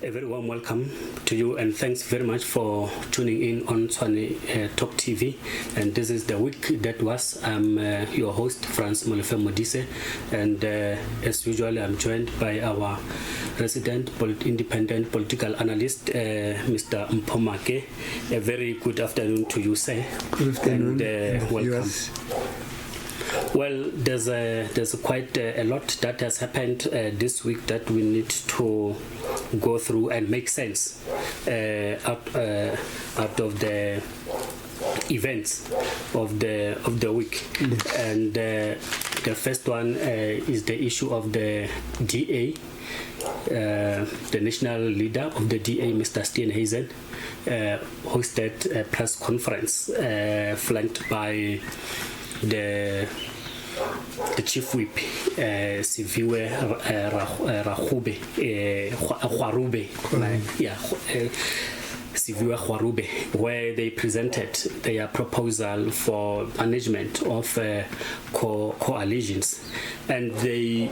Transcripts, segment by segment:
A very warm welcome to you, and thanks very much for tuning in on Tshwane Talk TV. And this is the week that was. I'm your host, Franz Molefe Modise, and as usual, I'm joined by our resident independent political analyst, Mr. Mpomake. A very good afternoon to you, sir. Good afternoon. And welcome. Yes. Well, there's quite a lot that has happened this week that we need to go through and make sense out of the events of the week. And the first one is the issue of the DA. The national leader of the DA, Mr. Steenhuisen, hosted a press conference flanked by the chief whip, Siviwe Khwarube, Siviwe Khwarube, where they presented their proposal for management of coalitions, and they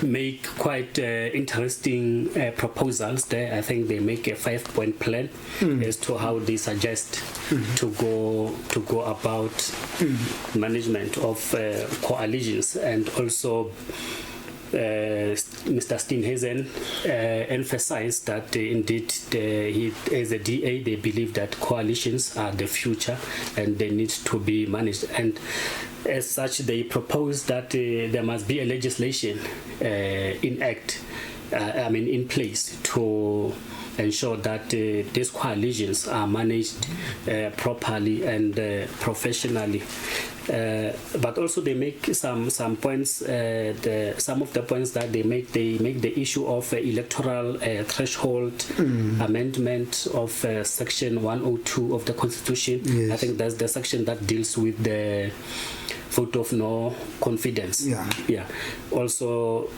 make quite interesting proposals there. I think they make a 5-point plan as to how they suggest to go about management of coalitions, and also Mr. Steenhuisen emphasized that indeed as a DA they believe that coalitions are the future and they need to be managed, and as such they propose that there must be a legislation in place to ensure that these coalitions are managed properly and professionally. But also they make some points. Some of the points that they make the issue of electoral threshold amendment of section 102 of the Constitution. Yes. I think that's the section that deals with the vote of no confidence. Yeah. Also,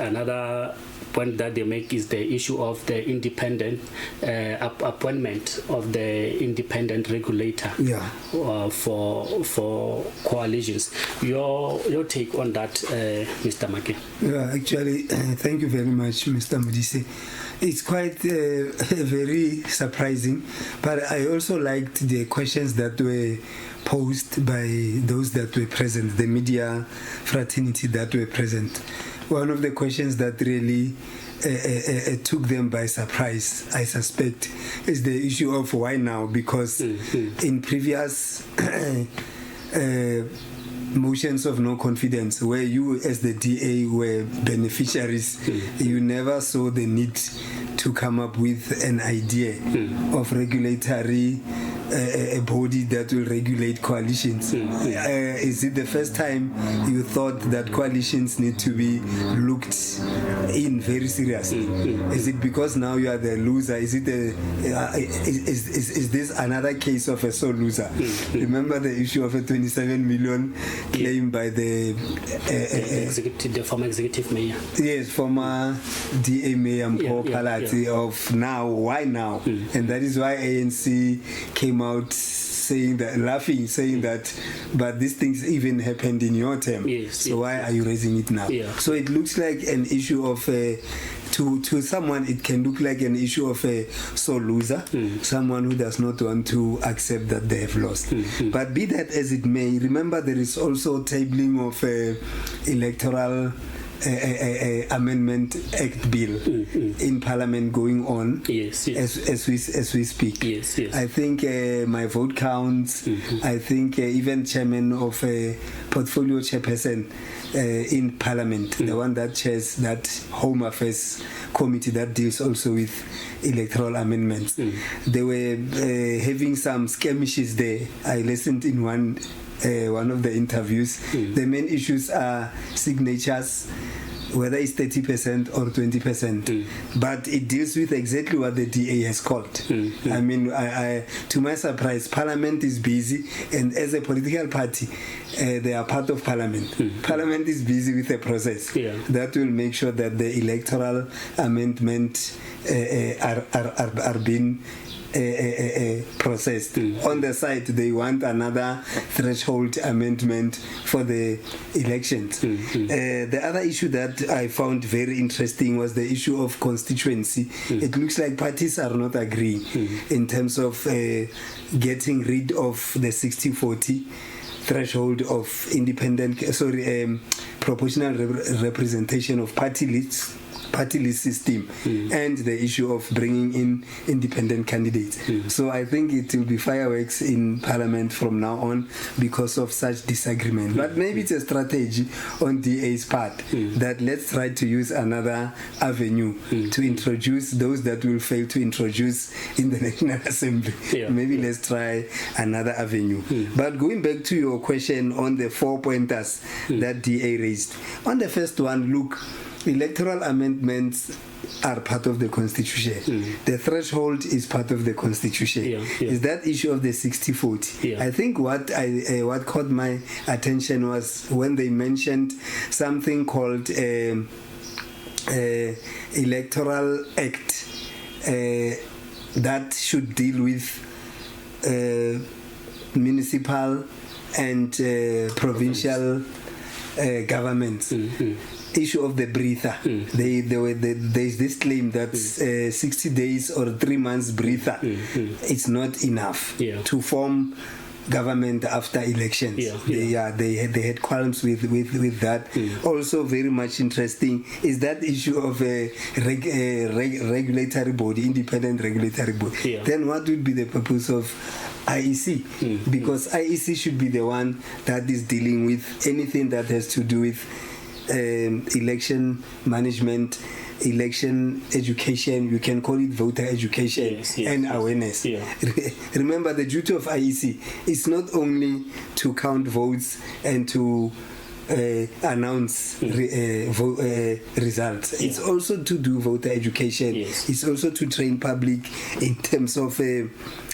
another point that they make is the issue of the independent appointment of the independent regulator for coalitions. Your take on that, Mr. Make? Yeah, actually, thank you very much, Mr. Modise. It's quite very surprising, but I also liked the questions that were posed by those that were present, the media fraternity that were present. One of the questions that really took them by surprise, I suspect, is the issue of why now, because in previous motions of no confidence, where you as the DA were beneficiaries, you never saw the need to come up with an idea of regulatory a body that will regulate coalitions. Is it the first time you thought that coalitions need to be looked in very seriously? Is it because now you are the loser? Is it is this another case of a sole loser? Remember the issue of a 27 million claim by the former executive mayor. Yes, former DA mayor Mpho Phalatse of now. Why now? And that is why ANC came out saying that, laughing, saying that, but these things even happened in your term. So why are you raising it now? So it looks like an issue of to someone, it can look like an issue of a sole loser, someone who does not want to accept that they have lost. But be that as it may, remember there is also tabling of electoral amendment act bill in parliament going on as we speak. I think my vote counts. I think even chairman of a portfolio chairperson in parliament, the one that chairs that home affairs committee that deals also with electoral amendments, they were having some skirmishes there. I listened in one of the interviews. The main issues are signatures, whether it's 30% or 20%, but it deals with exactly what the DA has called. I mean, to my surprise, Parliament is busy, and as a political party, they are part of Parliament. Parliament is busy with a process that will make sure that the electoral amendment are being processed. On the side, they want another threshold amendment for the elections. The other issue that I found very interesting was the issue of constituency. It looks like parties are not agreeing in terms of getting rid of the 60-40 threshold of proportional representation of party list system and the issue of bringing in independent candidates. So I think it will be fireworks in Parliament from now on because of such disagreement. But maybe it's a strategy on DA's part that let's try to use another avenue to introduce those that will fail to introduce in the National Assembly. Maybe let's try another avenue. But going back to your question on the 4 pointers that DA raised, on the first one, look, electoral amendments are part of the Constitution. The threshold is part of the Constitution. Is that issue of the 60-40? I think what caught my attention was when they mentioned something called Electoral Act that should deal with municipal and provincial governments. Issue of the breather. There's this claim that 60 days or 3 months breather it's not enough to form government after elections. They had qualms with that. Also very much interesting is that issue of a regulatory body, independent regulatory body. Then what would be the purpose of IEC? Because IEC should be the one that is dealing with anything that has to do with election management, election education, you can call it voter education and awareness. Remember, the duty of IEC is not only to count votes and to announce results. It's also to do voter education. It's also to train public in terms of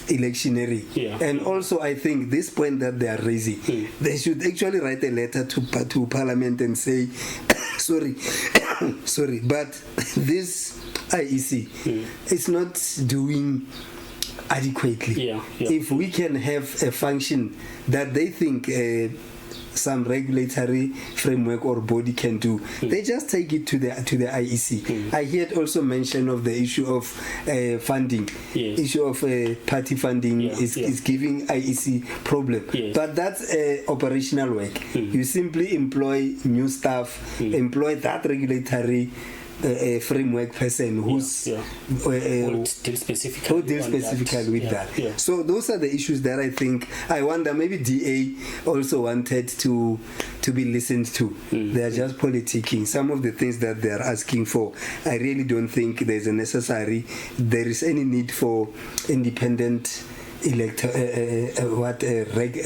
electioneering. And also I think this point that they are raising, they should actually write a letter to Parliament and say sorry, but this IEC is not doing adequately. If we can have a function that they think some regulatory framework or body can do, they just take it to the IEC. I heard also mention of the issue of funding. Issue of party funding is giving IEC problem. But that's operational work. You simply employ new staff, employ that regulatory framework person who deals specifically with that. So those are the issues that I think, I wonder, maybe DA also wanted to be listened to. They are just politicking. Some of the things that they are asking for, I really don't think there is any need for independent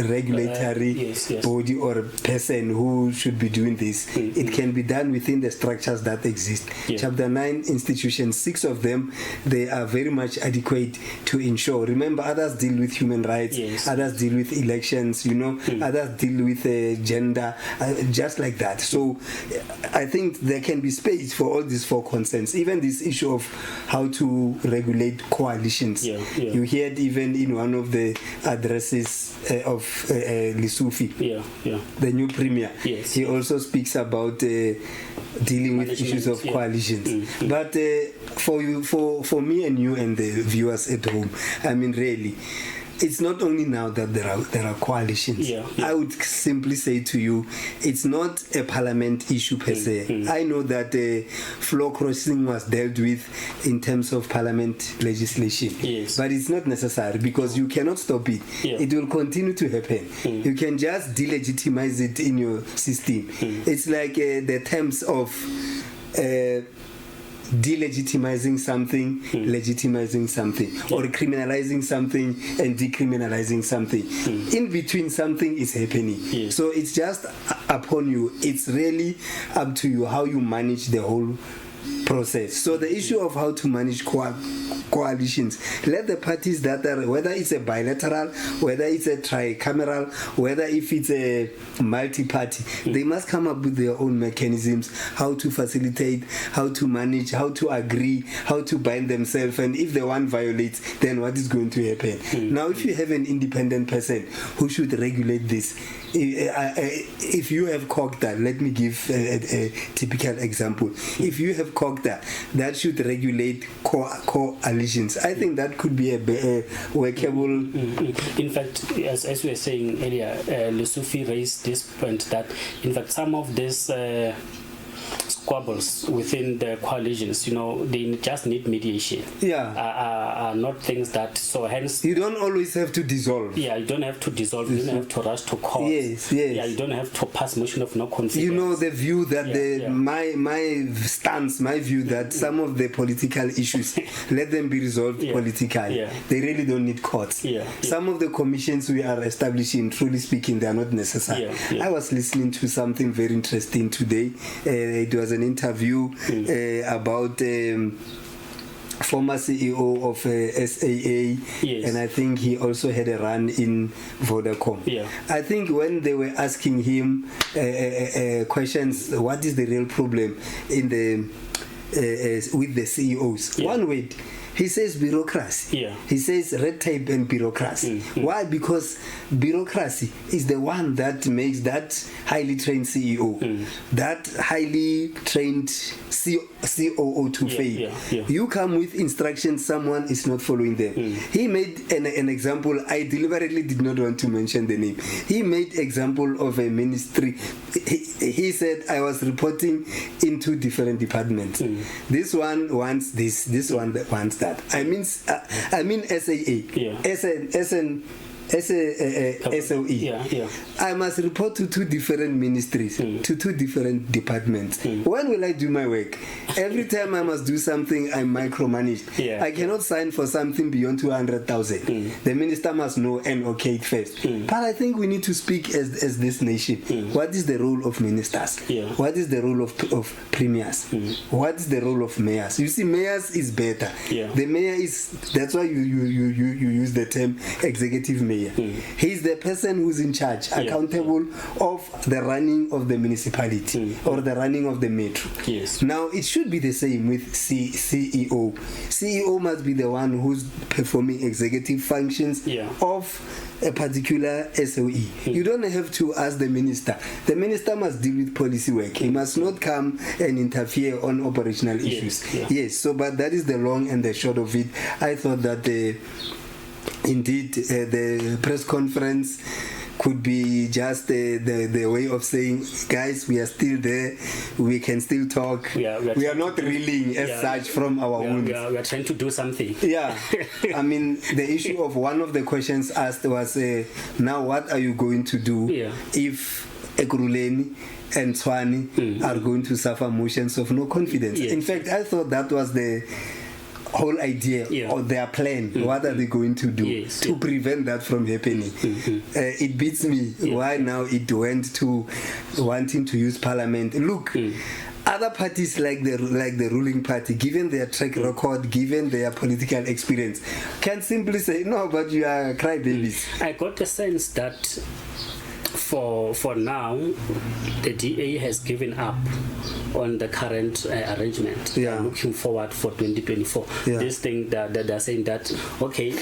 regulatory body or person who should be doing this. It can be done within the structures that exist. Chapter 9 institutions, 6 of them, they are very much adequate to ensure. Remember, others deal with human rights, others deal with elections, others deal with gender, just like that. So I think there can be space for all these 4 concerns. Even this issue of how to regulate coalitions. You heard even in one of the addresses of Lesufi, the new premier, he also speaks about dealing with issues of coalitions. But for me and you and the viewers at home, I mean, really, it's not only now that there are coalitions. I would simply say to you, it's not a parliament issue per se. I know that floor crossing was dealt with in terms of parliament legislation, but it's not necessary because you cannot stop it. It will continue to happen. You can just delegitimize it in your system. It's like the terms of delegitimizing something, legitimizing something, or criminalizing something and decriminalizing something. In between, something is happening. So it's just upon you. It's really up to you how you manage the whole process. So the issue of how to manage coalitions, let the parties that are, whether it's a bilateral, whether it's a tricameral, whether if it's a multi-party, they must come up with their own mechanisms, how to facilitate, how to manage, how to agree, how to bind themselves, and if the one violates, then what is going to happen? Now, if you have an independent person who should regulate this, if you have COGTA, let me give a typical example. If you have COGTA that should regulate coalitions, I think that could be a workable. In fact, as we were saying earlier, Lesufi raised this point that, in fact, some of these squabbles within the coalitions, they just need mediation. Are not things that, so hence you don't always have to dissolve. You don't have to dissolve. You don't have to rush to court. Yes. You don't have to pass motion of no confidence. The view that my stance, my view that some of the political issues let them be resolved politically. They really don't need courts. Some of the commissions we are establishing, truly speaking, they are not necessary. I was listening to something very interesting today. It was an interview about former CEO of SAA, and I think he also had a run in Vodacom. I think when they were asking him questions, what is the real problem in the with the CEOs? One word. He says bureaucracy. He says red tape and bureaucracy. Why? Because bureaucracy is the one that makes that highly trained CEO, that highly trained COO to fail. You come with instructions, someone is not following them. He made an example. I deliberately did not want to mention the name. He made example of a ministry. He said, I was reporting into different departments. This one wants this one that wants that. I mean SAA. SOE. I must report to two different ministries, to two different departments. When will I do my work? Every time I must do something, I'm micromanaged. I cannot sign for something beyond 200,000. The minister must know and okay it first. But I think we need to speak as this nation. What is the role of ministers? What is the role of premiers? What is the role of mayors? You see, mayors is better. The mayor is, that's why you use the term executive mayor. He's the person who's in charge, accountable of the running of the municipality or the running of the metro. Now, it should be the same with CEO. CEO must be the one who's performing executive functions of a particular SOE. You don't have to ask the minister. The minister must deal with policy work. He must not come and interfere on operational issues. But that is the long and the short of it. I thought that indeed, the press conference could be just the way of saying, guys, we are still there, we can still talk, we are not reeling as such from our wounds. We are trying to do something. I mean, the issue of one of the questions asked was, now what are you going to do if Ekurhuleni and Tshwane are going to suffer motions of no confidence? In fact, I thought that was the whole idea of their plan. What are they going to do to prevent that from happening? It beats me why now it went to wanting to use parliament. Look, other parties like the ruling party, given their track record, given their political experience, can simply say, no, but you are crybabies. I got the sense that for now, the DA has given up on the current arrangement. Looking forward for 2024. This thing that they're saying that, okay,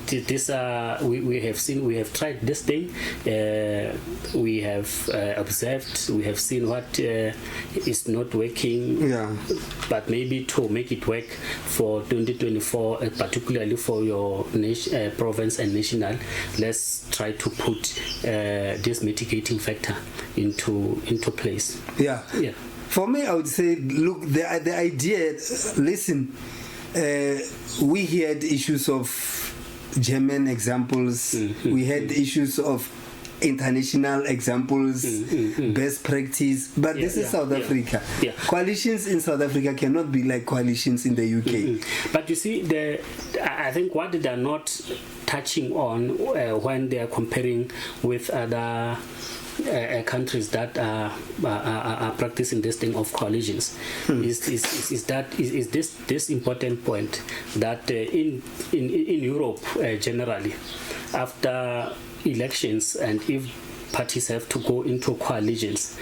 this we have tried this thing, we have observed, we have seen what is not working, but maybe to make it work for 2024, particularly for your province and national, let's try to put this mitigating factor into place. For me, I would say, look, the idea, listen, we had issues of German examples, we had issues of international examples, best practice, but this is South Africa. Coalitions in South Africa cannot be like coalitions in the UK. But you see, I think what they are not touching on when they are comparing with other countries that are practicing this thing of coalitions is this important point that in Europe generally, after elections, and if parties have to go into coalitions,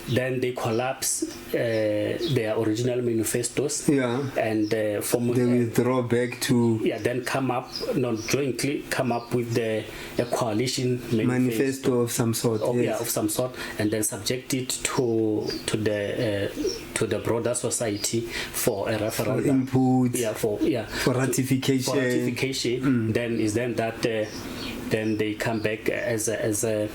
then they collapse their original manifestos, and they withdraw back to then jointly come up with a coalition manifesto of some sort, of some sort, and then subject it to the broader society for a referendum, for input, for ratification. Then they come back as the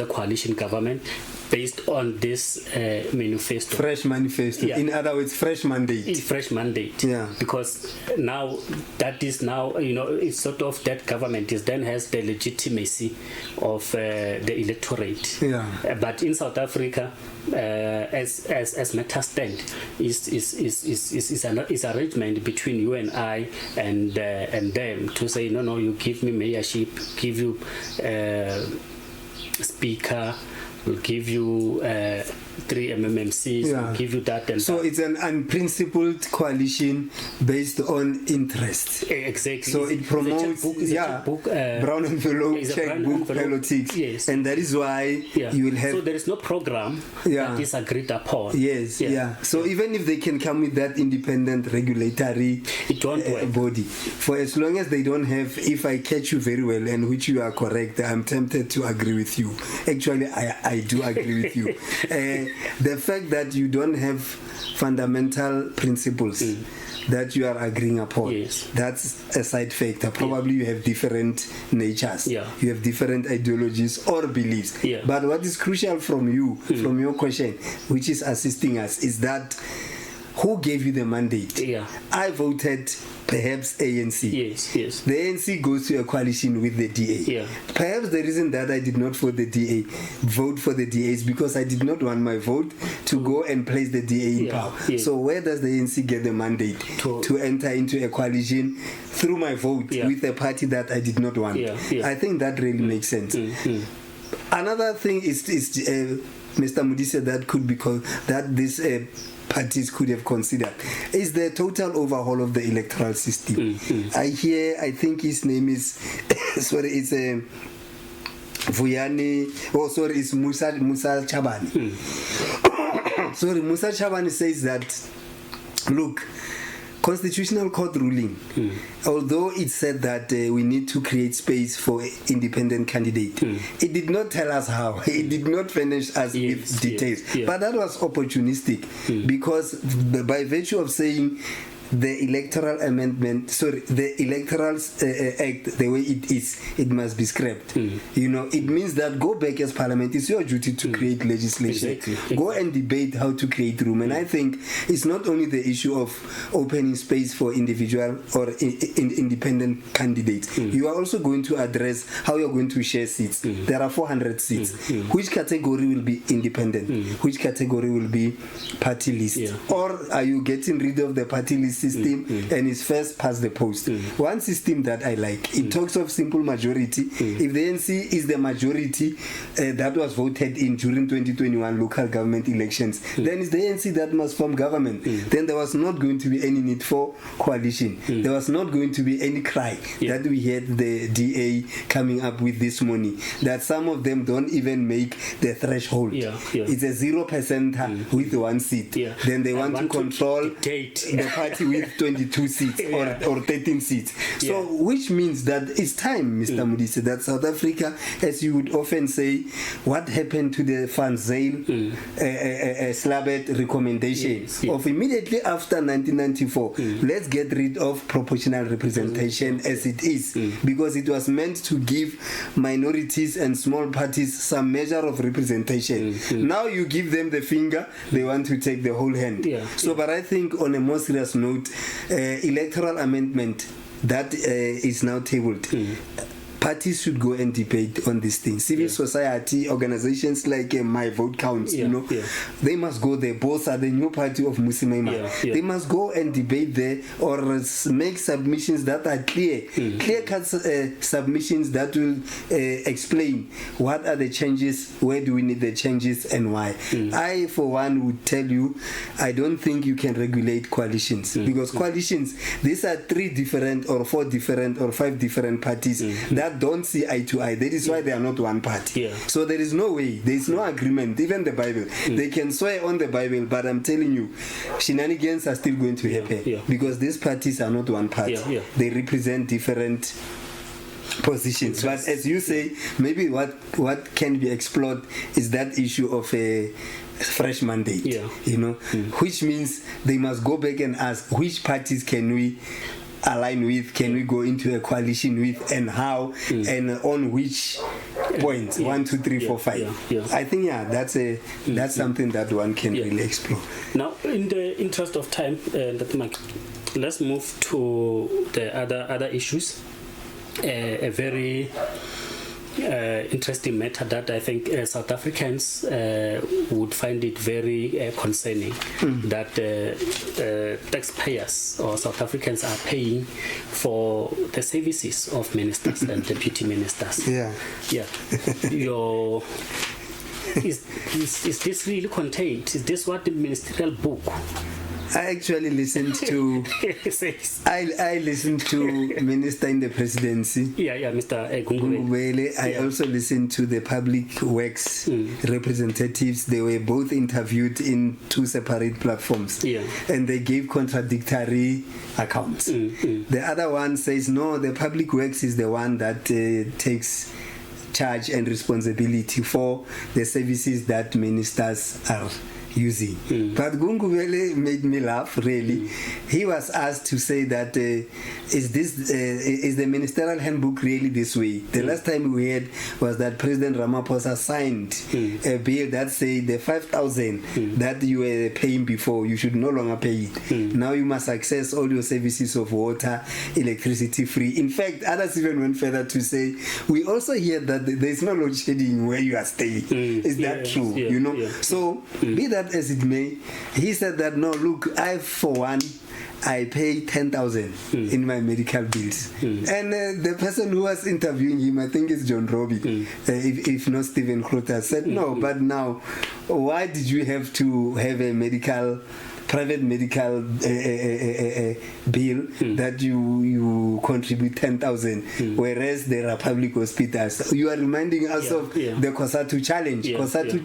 coalition government based on this manifesto. Fresh manifesto. In other words, fresh mandate. Fresh mandate. Because now that is it's sort of that government then has the legitimacy of the electorate. But in South Africa, as matters stand, is arrangement between you and I and them to say no, you give me mayorship, give you speaker, we'll give you 3 MMMCs, we'll give you that and so it's an unprincipled coalition based on interest. Exactly. So it promotes brown envelope checkbook politics, and that is why you will have. So there is no program that is agreed upon. So even if they can come with that independent regulatory body, for as long as they don't have, if I catch you very well, and which you are correct, I'm tempted to agree with you. Actually, I do agree with you. The fact that you don't have fundamental principles that you are agreeing upon, that's a side factor. Probably you have different natures, you have different ideologies or beliefs. But what is crucial from you, from your question, which is assisting us, is that who gave you the mandate? I voted perhaps ANC. The ANC goes to a coalition with the DA. Perhaps the reason that I did not vote for the DA is because I did not want my vote to go and place the DA in power. So where does the ANC get the mandate to enter into a coalition through my vote with a party that I did not want? I think that really makes sense. Another thing is Mr. Mudi said that could be that this parties could have considered is the total overhaul of the electoral system. I think his name is it's Vuyani, it's Musa Chabani. Musa Chabani says that, look, Constitutional Court ruling, although it said that we need to create space for independent candidate, it did not tell us how. It did not furnish us with details. But that was opportunistic because by virtue of saying the electoral amendment, the electoral act, the way it is, it must be scrapped. It means that go back as parliament. It's your duty to create legislation. Go and debate how to create room. And I think it's not only the issue of opening space for individual or independent candidates. You are also going to address how you're going to share seats. There are 400 seats. Which category will be independent? Which category will be party list? Or are you getting rid of the party list system and it's first past the post? One system that I like, it talks of simple majority. If the NC is the majority that was voted in during 2021 local government elections, then it's the NC that must form government. Then there was not going to be any need for coalition. There was not going to be any cry that we had the DA coming up with this morning, that some of them don't even make the threshold. It's a 0% with 1 seat. Then they want to control the party with 22 seats or 13 seats. So which means that it's time, Mr. Mudi, that South Africa, as you would often say, what happened to the Van Zyl Slabet recommendation of immediately after 1994, let's get rid of proportional representation as it is, because it was meant to give minorities and small parties some measure of representation. Now you give them the finger, they want to take the whole hand. But I think on a more serious note, electoral amendment that is now tabled, parties should go and debate on these things. Civil society organizations like My Vote Counts, they must go there. Both are the new party of Musimema. They must go and debate there, or make submissions that are clear-cut submissions that will explain what are the changes, where do we need the changes, and why. I, for one, would tell you, I don't think you can regulate coalitions, because coalitions, these are 3 different or 4 different or 5 different parties that don't see eye to eye. That is why they are not one party. So there is no way, there is no agreement. Even the Bible, they can swear on the Bible, but I'm telling you, shenanigans are still going to happen because these parties are not one party. They represent different positions. But as you say, maybe what can be explored is that issue of a fresh mandate, which means they must go back and ask which parties can we align with, can we go into a coalition with, and how, and on which points, 1, 2, 3, 4, 5. I think that's something that one can really explore. Now, in the interest of time, let's move to the other issues. A very interesting matter that I think South Africans would find it very concerning, that taxpayers or South Africans are paying for the services of ministers and deputy ministers. Is this really contained? Is this what the ministerial book? I actually listened to I listened to Minister in the Presidency. Mr. Gungubele. I also listened to the Public Works representatives. They were both interviewed in 2 separate platforms, and they gave contradictory accounts. The other one says no, the Public Works is the one that takes charge and responsibility for the services that ministers are using. But Gungubele made me laugh, really. He was asked to say that is the ministerial handbook really this way? The last time we heard was that President Ramaphosa signed a bill that said the 5,000 that you were paying before, you should no longer pay it. Now you must access all your services of water, electricity free. In fact, others even went further to say, we also hear that there is no load shedding where you are staying. Is that true? So be that as it may, he said that no, look, for one, I pay 10,000 in my medical bills. And the person who was interviewing him, I think it's John Robbie, if not Stephen Kruter, said no, but now, why did you have to have a private medical bill that you contribute 10,000, whereas there are public hospitals? You are reminding us of the COSATU challenge, COSATU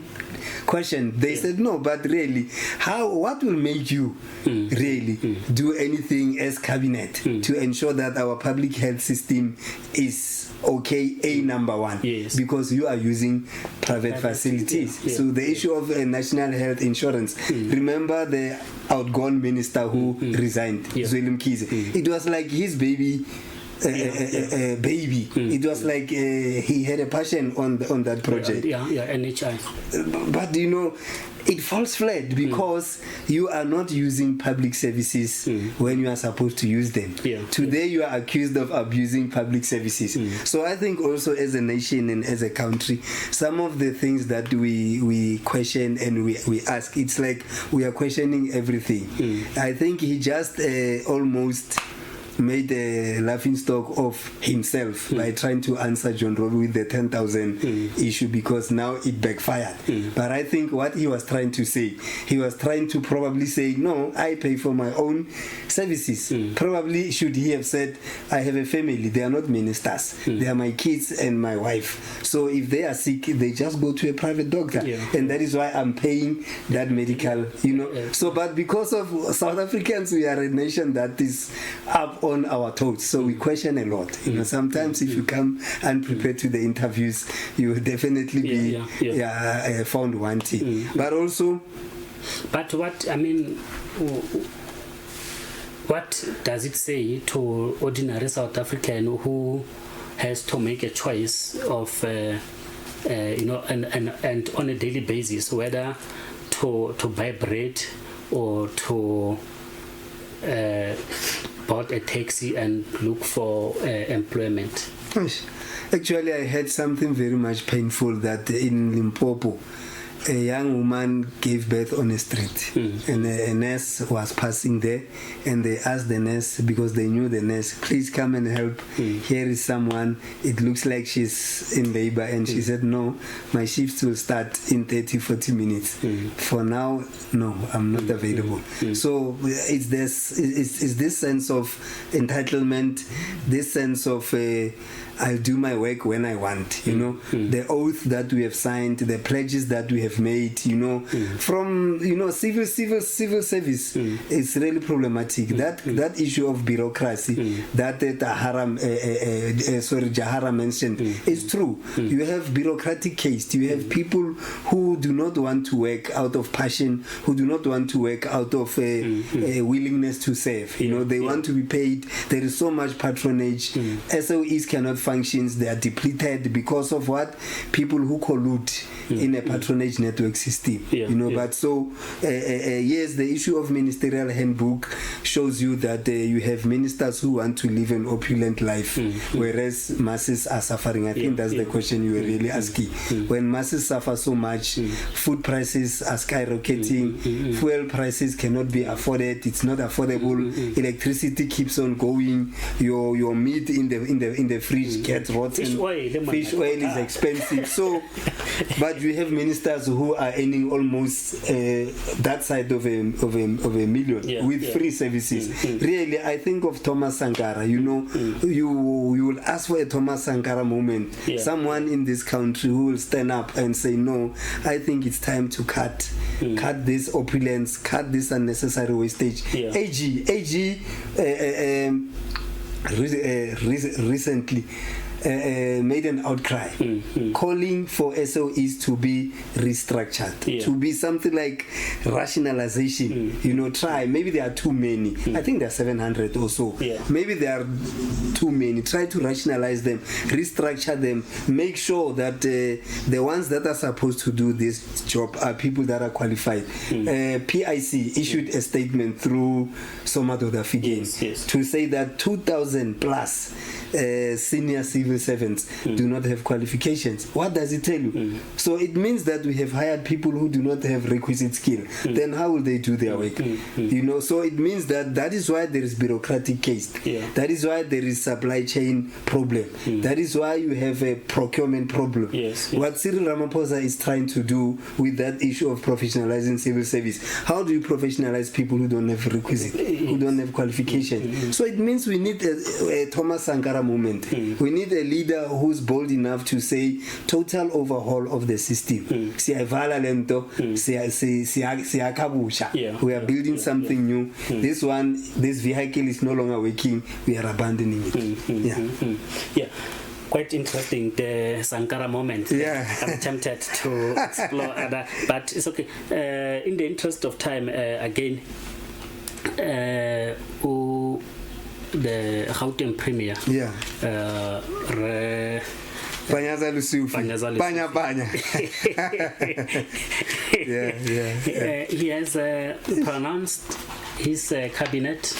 question. They said no, but really, what will make you really do anything as cabinet to ensure that our public health system is okay, number one, because you are using private facilities. So the issue of national health insurance, remember the outgone minister who resigned, Zweli Mkhize. It was like his baby. It was like he had a passion on that project. NHI. But it falls flat because you are not using public services when you are supposed to use them. Today you are accused of abusing public services. So I think also as a nation and as a country, some of the things that we question and we ask, it's like we are questioning everything. I think he just almost made a laughingstock of himself by trying to answer John Robbie with the 10,000 issue, because now it backfired. But I think what he was trying to say, he was trying to probably say, no, I pay for my own services. Probably should he have said, I have a family, they are not ministers, they are my kids and my wife. So if they are sick, they just go to a private doctor, and that is why I'm paying that medical, So, but because of South Africans, we are a nation that is up on our toes, so we question a lot. Sometimes if you come unprepared to the interviews, you will definitely be found wanting. But what does it say to ordinary South African who has to make a choice of and on a daily basis whether to buy bread or to board a taxi and look for employment? Actually, I had something very much painful that in Limpopo, a young woman gave birth on a street, and a nurse was passing there, and they asked the nurse, because they knew the nurse, please come and help. Here is someone, it looks like she's in labor, and she said, no, my shifts will start in 30-40 minutes. For now, no, I'm not available. So it's this sense of entitlement, this sense of I'll do my work when I want, the oath that we have signed, the pledges that we have made, from civil service is really problematic. That issue of bureaucracy that Jahara mentioned is true. You have bureaucratic caste. You have people who do not want to work out of passion, who do not want to work out of a willingness to serve. They want to be paid. There is so much patronage. SOEs cannot functions, they are depleted because of what? People who collude in a patronage network system. But so yes, the issue of ministerial handbook shows you that you have ministers who want to live an opulent life, whereas masses are suffering. I think that's the question you were really asking. When masses suffer so much, food prices are skyrocketing, fuel prices cannot be afforded, it's not affordable, electricity keeps on going, your meat in the fridge gets rotten, fish oil is expensive. So but you have ministers who are earning almost that side of a million with free services. Really, I think of Thomas Sankara. You will ask for a Thomas Sankara moment. Someone in this country who will stand up and say, no, I think it's time to cut this opulence, cut this unnecessary wastage. AG recently made an outcry calling for SOEs to be restructured, to be something like rationalization. Try, maybe there are too many. I think there are 700 or so. Maybe there are too many. Try to rationalize them, restructure them, make sure that the ones that are supposed to do this job are people that are qualified. PIC issued a statement through Somadoda Figen to say that 2,000 plus senior civil servants do not have qualifications. What does it tell you? So it means that we have hired people who do not have requisite skill. Then how will they do their work? So it means that is why there is bureaucratic case. That is why there is supply chain problem. That is why you have a procurement problem. What Cyril Ramaphosa is trying to do with that issue of professionalizing civil service, how do you professionalize people who don't have requisite, who don't have qualification? So it means we need a Thomas Sankara moment. We need a leader who's bold enough to say total overhaul of the system. We are building something new. This vehicle is no longer working. We are abandoning it. Quite interesting, the Sankara moment. I'm tempted to explore other, but it's okay. In the interest of time, again, the Gauteng Premier Panyaza Lesufi. He has pronounced his cabinet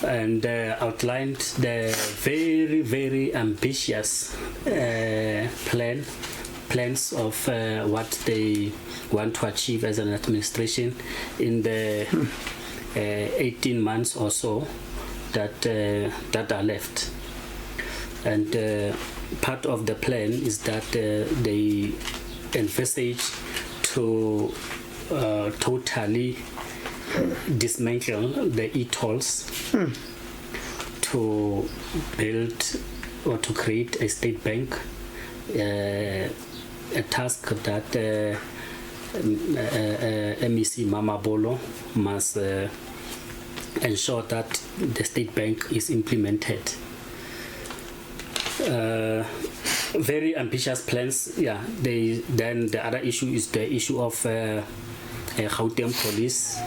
and outlined the very, very ambitious plans of what they want to achieve as an administration in the 18 months or so that are left. And part of the plan is that they envisage to totally dismantle the e-tolls, to build or to create a state bank, a task that MEC Mama Bolo must ensure that the state bank is implemented. Very ambitious plans. Then the other issue is the issue of Gauteng police,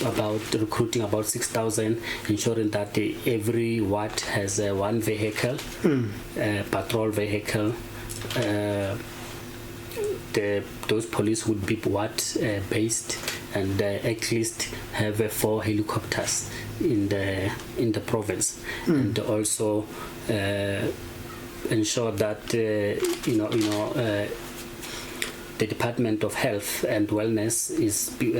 about recruiting about 6,000, ensuring that every ward has one vehicle, patrol vehicle. Those police would be ward based, and at least have 4 helicopters in the province, and also ensure that the Department of Health and Wellness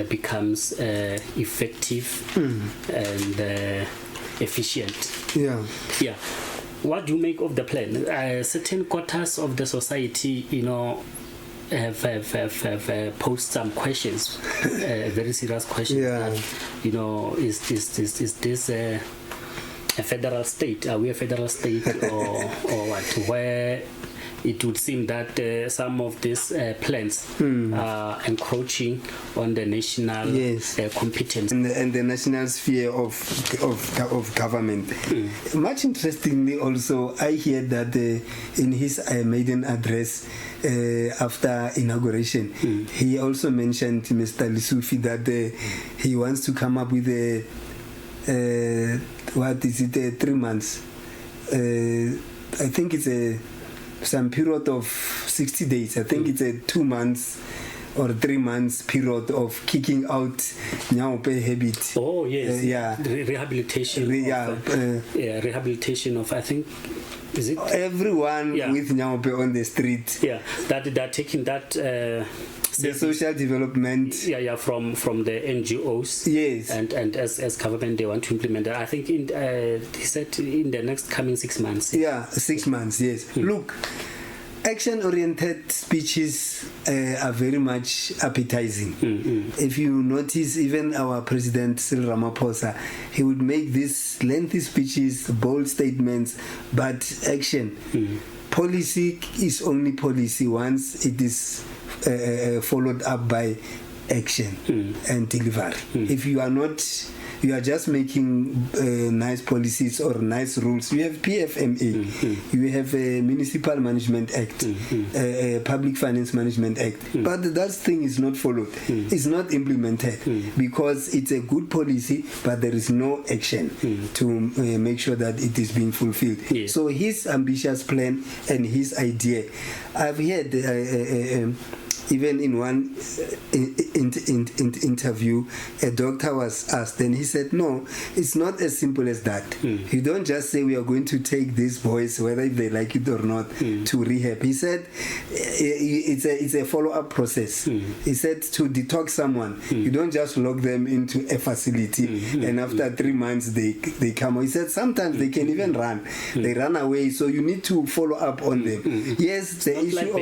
becomes effective and efficient. Yeah. What do you make of the plan? Certain quarters of the society, have posed some questions, very serious questions. That, is this a federal state? Are we a federal state or what? Where it would seem that some of these plans are encroaching on the national competence and the national sphere of government. Much interestingly, also, I heard that in his maiden address after inauguration, he also mentioned, Mr. Lesufi, that he wants to come up with 3 months. I think it's some period of 60 days. I think it's a 2 months or 3 months period of kicking out Nyaope habit. Oh yes, rehabilitation. Rehabilitation of, I think, is it everyone with Nyaope on the street? Yeah, that they're taking that. The social development, from the NGOs, and as government they want to implement that. I think he said in the next coming 6 months. 6 months. Yes. Look, action-oriented speeches are very much appetizing. If you notice, even our President Cyril Ramaphosa, he would make these lengthy speeches, bold statements, but action. Policy is only policy once it is followed up by action and delivery. If you are not, you are just making nice policies or nice rules. You have PFMA, you have a Municipal Management Act, Public Finance Management Act, but that thing is not followed. It's not implemented because it's a good policy, but there is no action to make sure that it is being fulfilled. So his ambitious plan and his idea, I've heard even in one interview, a doctor was asked, and he said, no, it's not as simple as that. You don't just say we are going to take these boys, whether they like it or not, to rehab. He said it's a follow-up process. He said to detox someone, you don't just lock them into a facility and after 3 months they come. He said sometimes they can even run. They run away, so you need to follow up on them. Yes, the issue of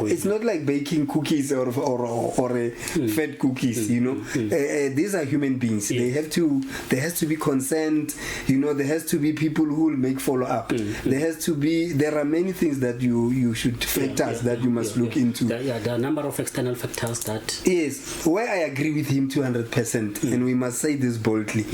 it's not like baking cookies or fed cookies, these are human beings. There has to be consent, there has to be people who will make follow up. There are many things that you should factors that you must look into. There are a number of external factors that where I agree with him 200%, and we must say this boldly.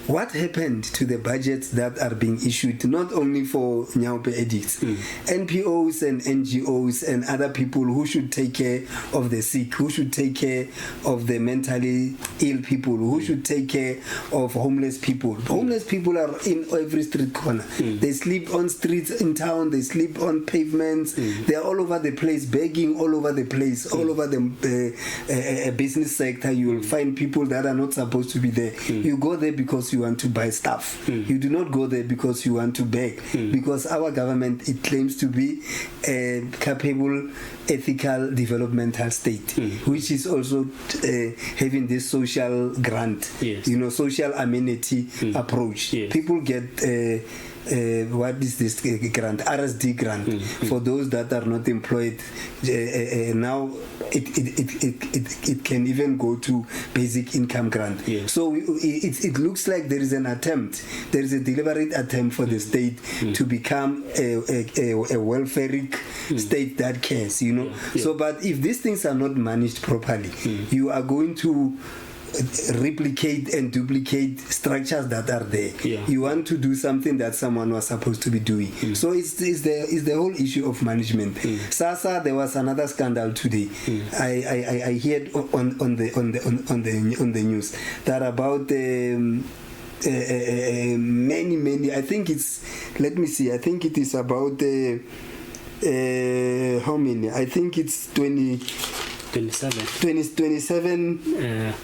What happened to the budgets that are being issued, not only for Nyaope addicts, NPOs and NGOs and other people who should take care of the sick, who should take care of the mentally ill people, who should take care of homeless people. Homeless people are in every street corner. They sleep on streets in town, they sleep on pavements, they are all over the place, begging all over the place, all over the business sector. You will find people that are not supposed to be there. You go there because you want to buy stuff. You do not go there because you want to beg. Because our government, it claims to be a capable, ethical, developmental state, which is also having this social grant, social amenity approach. People get what is this grant? RSD grant for those that are not employed. Now it can even go to basic income grant. So it looks like there is an attempt. There is a deliberate attempt for the state to become a welfaric state that cares. So, but if these things are not managed properly, you are going to replicate and duplicate structures that are there. You want to do something that someone was supposed to be doing. So it's the whole issue of management. SASSA, there was another scandal today. I heard on the news that about many. I think it's. Let me see. I think it is about how many? I think it's 20. 27,000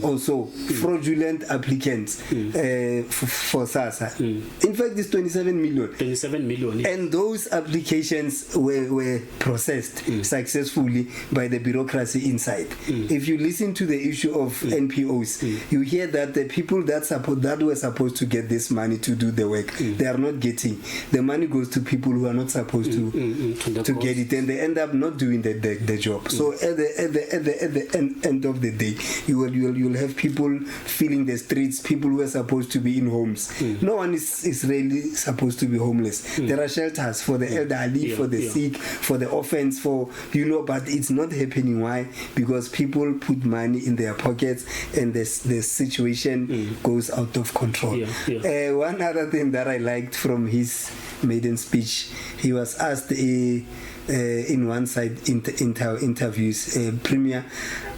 or so fraudulent applicants for SASSA. In fact, it's 27 million. 27 million. Yes. And those applications were processed successfully by the bureaucracy inside. If you listen to the issue of NPOs, you hear that the people that were supposed to get this money to do the work, they are not getting. The money goes to people who are not supposed to get it, and they end up not doing the job. So at the end of the day, you'll have people filling the streets, people who are supposed to be in homes. No one is really supposed to be homeless. There are shelters for the elderly, for the sick, for the orphans, but it's not happening. Why? Because people put money in their pockets and the situation goes out of control. One other thing that I liked from his maiden speech, he was asked in one side interviews, Premier,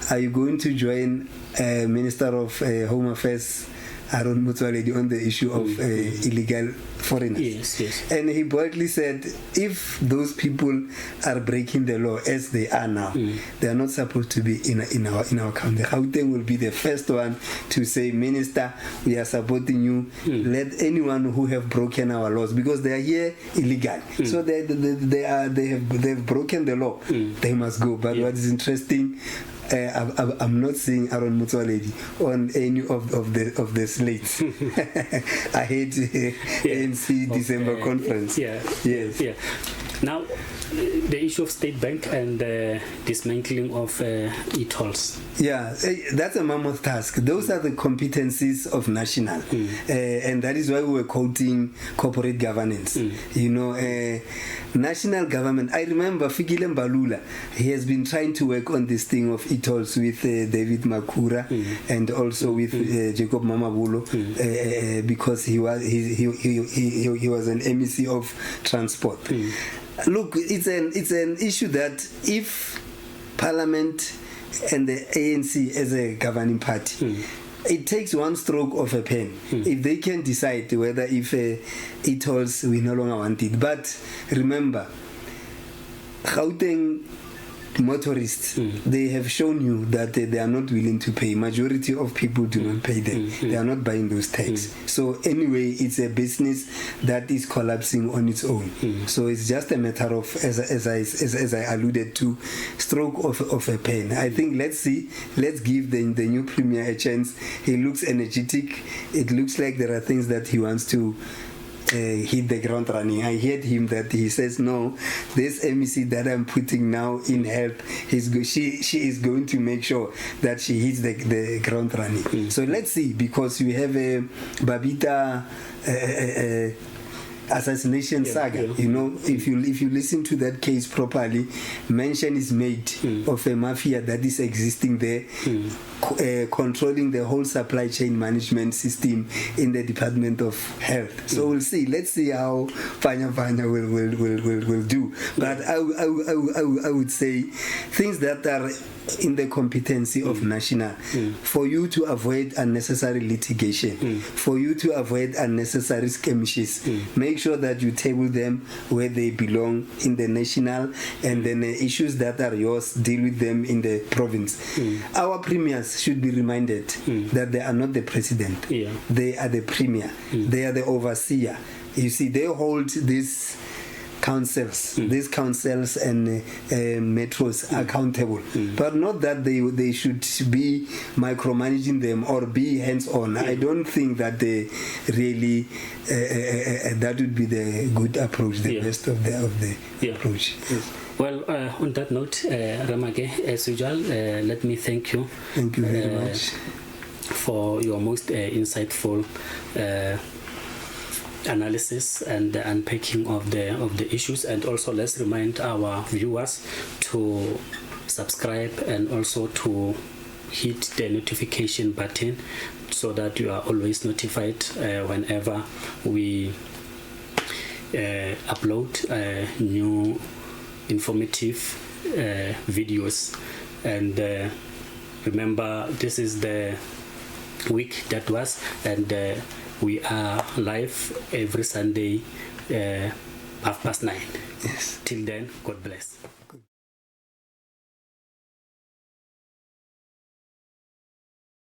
are you going to join Minister of Home Affairs Aaron Motsoaledi on the issue of illegal foreigners? Yes. And he boldly said, if those people are breaking the law as they are now, they are not supposed to be in our country. Gauteng will be the first one to say, Minister, we are supporting you. Let anyone who have broken our laws, because they are here illegal, so they have broken the law, they must go. But what is interesting, I'm not seeing Aaron Motsoaledi on any of the slates. I hate ANC December conference. Yes. Now, the issue of State Bank and the dismantling of e-tolls. Yeah, that's a mammoth task. Those are the competencies of national, and that is why we were quoting corporate governance. National government. I remember Fikile Mbalula. He has been trying to work on this thing of e-tolls with David Makura and also with Jacob Mamabulo, because he was an MEC of transport. Look, it's an issue that if Parliament and the ANC as a governing party, it takes one stroke of a pen if they can decide whether if e-tolls we no longer want it. But remember, Gauteng motorists, they have shown you that they are not willing to pay. Majority of people do not pay them. They are not buying those tags. So anyway, it's a business that is collapsing on its own. So it's just a matter of, as I alluded to, stroke of a pen. I think let's give the new premier a chance. He looks energetic. It looks like there are things that he wants to hit the ground running. I heard him that he says, no, this MEC that I'm putting now in health, she is going to make sure that she hits the ground running. So let's see, because we have a Babita assassination saga. If you listen to that case properly, mention is made of a mafia that is existing there, controlling the whole supply chain management system in the Department of Health. So we'll see. Let's see how Panya will do. But I would say things that are in the competency of national, for you to avoid unnecessary litigation, for you to avoid unnecessary skirmishes, make sure that you table them where they belong in the national, and then issues that are yours, deal with them in the province. Our premiers should be reminded that they are not the president. They are the premier. They are the overseer. You see, they hold these councils and metros accountable, but not that they should be micromanaging them or be hands-on. I don't think that they really that would be the good approach, the best of the approach. Well, on that note, Ramage, as usual, let me thank you. Thank you very much for your most insightful analysis and the unpacking of the issues. And also, let's remind our viewers to subscribe and also to hit the notification button so that you are always notified whenever we upload new informative videos. And remember, this is the week that was, and we are live every Sunday 9:30. Yes. Till then, God bless.